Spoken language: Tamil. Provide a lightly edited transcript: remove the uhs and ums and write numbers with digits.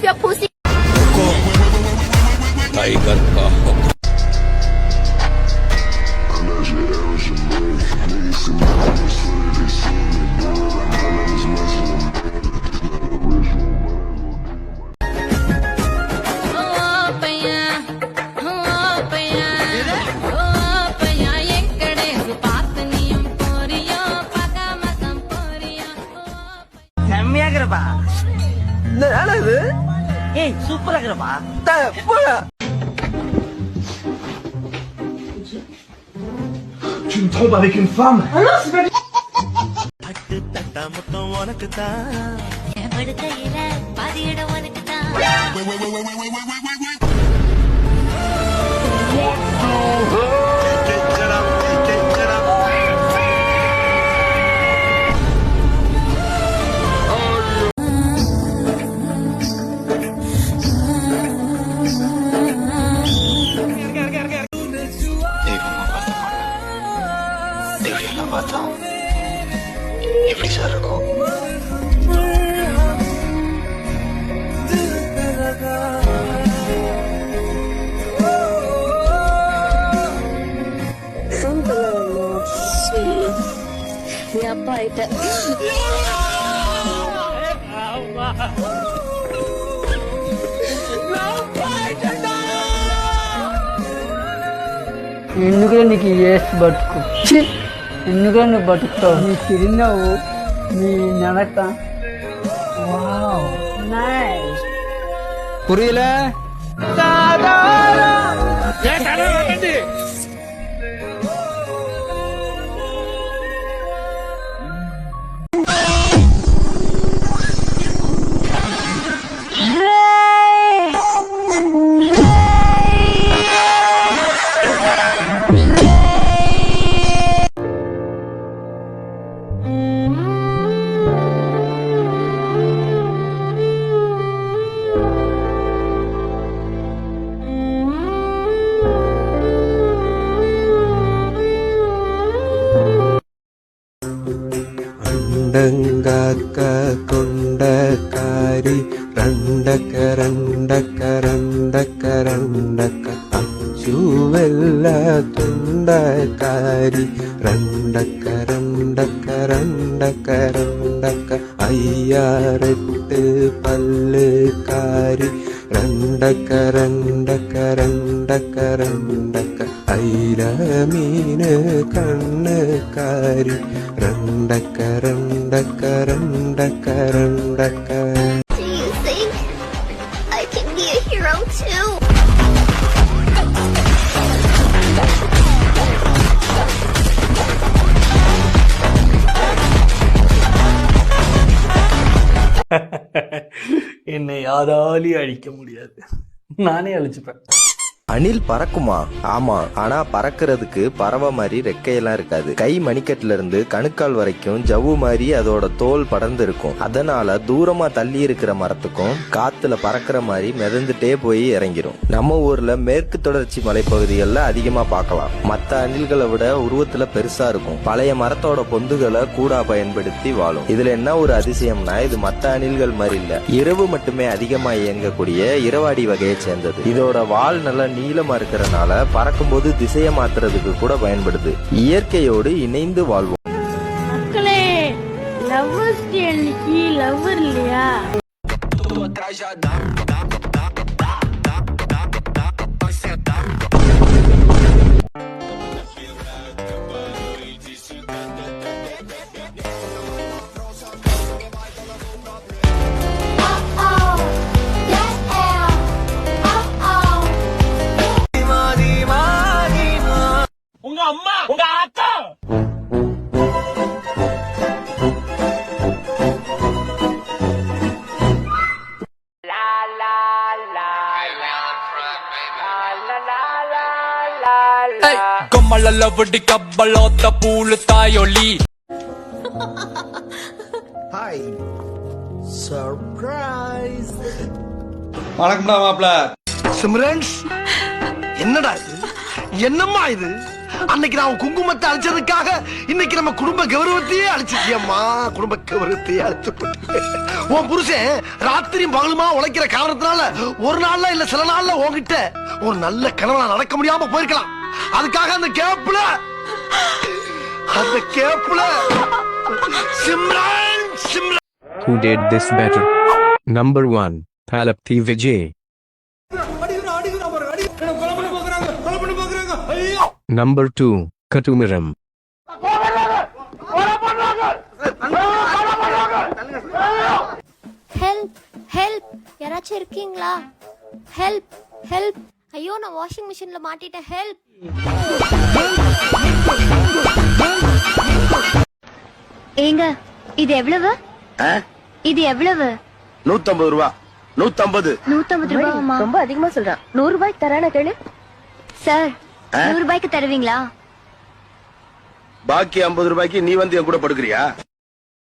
if your pussy. टाइगर का சூப்பரா இருக்கிறப்பா. Tu me trompes avec une femme? எப்படி சார் இருக்கும்? நீ அப்பா ஆயிட்ட. ఎందుకు నీకు ఏసు బతుకు ఎందుకు నువ్వు బతుకుతావు నీ చిరునవ్వు నీ నడక புரியல. രണ്ടങ്കാക്ക കൊണ്ടക്കാരി രണ്ടക്ക രണ്ടക്ക രണ്ടക്ക രണ്ടക്ക അച്ചുവെല്ല തൊണ്ടക്കാരി രണ്ടക്ക രണ്ടക്ക രണ്ടക്ക രണ്ടക്ക അയ്യാറെട്ട് പല്ലുകാരി രണ്ടക്ക രണ്ടക്ക രണ്ടക്ക രണ്ടക്ക ഐരമീന് കണ്ണുകാരി രണ്ടക്ക രണ്ടക്ക രണ്ടക്ക രണ്ടക്ക. Do you think I can be a hero too? என்னை யாராலையும் அழிக்க முடியாது, நானே அழிச்சுப்பேன். அணில் பறக்குமா? ஆமா, ஆனா பறக்கிறதுக்கு பறவை மாதிரி ரெக்கையெல்லாம் இருக்காது. கை மணிக்கட்டுல இருந்து கணுக்கால் வரைக்கும் ஜவ்வு மாதிரி அதோட தோல் படர்ந்து இருக்கும். அதனால தூரமா தள்ளி இருக்கிற மரத்துக்கும் காத்துல பறக்கிற மாதிரி மிதந்துட்டே போய் இறங்கிரும். நம்ம ஊர்ல மேற்கு தொடர்ச்சி மலைப்பகுதிகளில் அதிகமா பார்க்கலாம். மற்ற அணில்களை விட உருவத்துல பெருசா இருக்கும். பழைய மரத்தோட பொந்துகளை கூடா பயன்படுத்தி வாழும். இதுல என்ன ஒரு அதிசயம்னா, இது மற்ற அணில்கள் மாதிரி இல்ல, இரவு மட்டுமே அதிகமா இயங்கக்கூடிய இரவாடி வகையை சேர்ந்தது. இதோட வால் நல்ல நீளமா இருக்கிறனால பறக்கும்போது திசையை மாத்துறதுக்கு கூட பயன்படுது. இயற்கையோடு இணைந்து வாழ்வோம். மக்களே, லவ்வர்ஸ் டே அன்னைக்கு லவ்வர் இல்லையா? கம்மளவடி கப்பலோத்த பூலு தாயொலி. Hi surprise. வணக்கம்டா மாப்ள. சிம்ரன்ஸ், என்னடா இது? என்னம்மா இது? அன்னைக்கு நான் குங்குமத்தை அழிச்சதுக்காக இன்னைக்கு நம்ம குடும்ப கௌரவத்தையே அழிச்சிட்டியம்மா. குடும்ப கௌரவத்தையே அழிச்சு உன் புருஷன் ராத்திரி பகலுமா உழைக்கிற காரணத்தினால ஒரு நாள்ல இல்ல சில நாள்ல உன்கிட்ட ஒரு நல்ல கனவுல நடக்க முடியாம போயிருக்கலாம். அதுக்காக அந்த கேப்ல Simran Simran. Who did this better? Number 1, Palapti Vijay. Number 2, Katumiram. Help help, யாராச்சும் இருக்கீங்களா? ஹெல்ப் ஹெல்ப், ஐயோ நான் வாஷிங் மிஷின்ல மாட்டிட்டேன். ஹெல்ப். ஏங்க இது எவ்வளவு? இது எவ்வளவு? 150 ரூபா. 150 ரூபாய்மா? ரொம்ப அதிகமா சொல்றான். 100 ரூபாய்க்கு தரான கேளு. சார் 100 ரூபாய்க்கு தருவீங்களா? பாக்கி 50 ரூபாய்க்கு நீ வந்து என் கூட படுக்கிறியா?